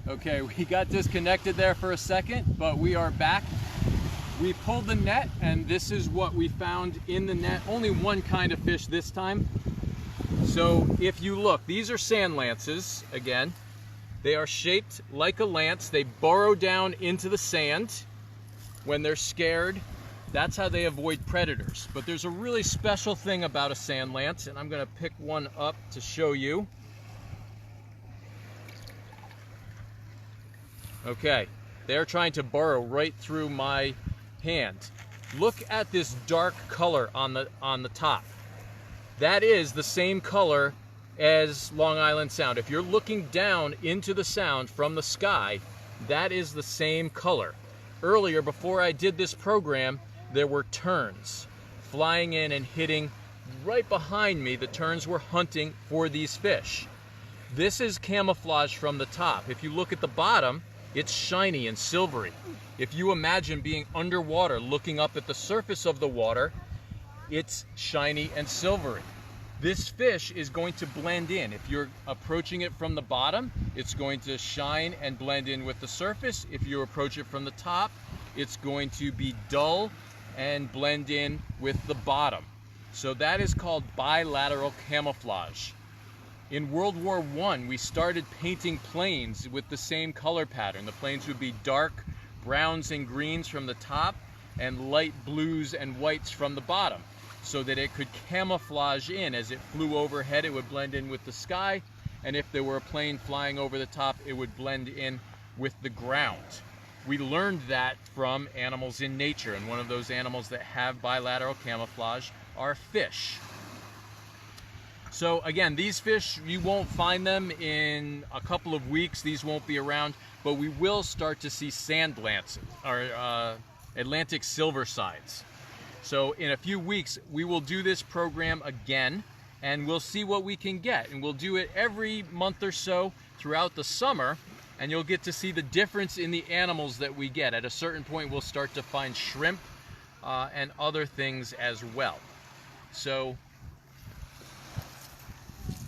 Okay, we got disconnected there for a second, but we are back. We pulled the net, and this is what we found in the net. Only one kind of fish this time. So if you look, these are sand lances, again. They are shaped like a lance. They burrow down into the sand when they're scared. That's how they avoid predators. But there's a really special thing about a sand lance, and I'm gonna pick one up to show you. Okay, they're trying to burrow right through my hand. Look at this dark color on the top. That is the same color as Long Island Sound. If you're looking down into the sound from the sky, that is the same color. Earlier, before I did this program, there were terns flying in and hitting right behind me. The terns were hunting for these fish. This is camouflage from the top. If you look at the bottom, it's shiny and silvery. If you imagine being underwater looking up at the surface of the water, it's shiny and silvery. This fish is going to blend in. If you're approaching it from the bottom, it's going to shine and blend in with the surface. If you approach it from the top, it's going to be dull and blend in with the bottom. So that is called bilateral camouflage. In World War I, we started painting planes with the same color pattern. The planes would be dark browns and greens from the top and light blues and whites from the bottom, so that it could camouflage in. As it flew overhead, it would blend in with the sky, and if there were a plane flying over the top, it would blend in with the ground. We learned that from animals in nature, and one of those animals that have bilateral camouflage are fish. So again, these fish, you won't find them in a couple of weeks. These won't be around, but we will start to see sand lances, or Atlantic silver sides. So in a few weeks, we will do this program again, and we'll see what we can get. And we'll do it every month or so throughout the summer, and you'll get to see the difference in the animals that we get. At a certain point, we'll start to find shrimp and other things as well. So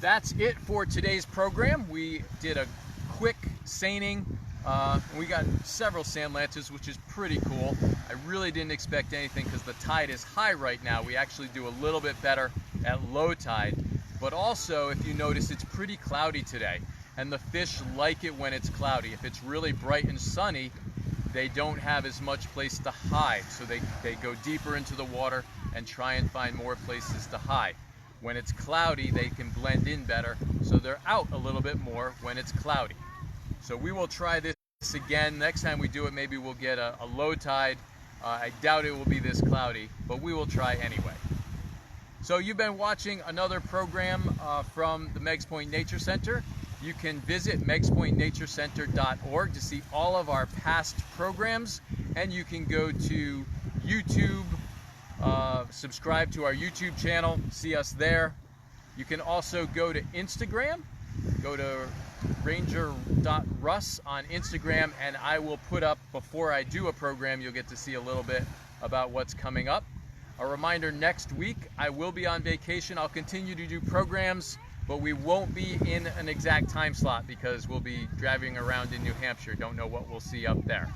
that's it for today's program. We did a quick seining. We got several sand lances, which is pretty cool. I really didn't expect anything because the tide is high right now. We actually do a little bit better at low tide. But also, if you notice, it's pretty cloudy today, and the fish like it when it's cloudy. If it's really bright and sunny, they don't have as much place to hide, so they go deeper into the water and try and find more places to hide. When it's cloudy, they can blend in better, so they're out a little bit more when it's cloudy. So we will try this again. Next time we do it, maybe we'll get a low tide. I doubt it will be this cloudy, but we will try anyway. So you've been watching another program from the Meggs Point Nature Center. You can visit meggspointnaturecenter.org to see all of our past programs, and you can go to YouTube, subscribe to our YouTube channel, see us there. You can also go to Instagram, go to ranger.russ on Instagram, and I will put up, before I do a program, you'll get to see a little bit about what's coming up. A reminder, next week I will be on vacation. I'll continue to do programs, but we won't be in an exact time slot because we'll be driving around in New Hampshire. Don't know what we'll see up there.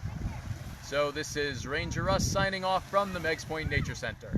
So this is Ranger Russ signing off from the Meggs Point Nature Center.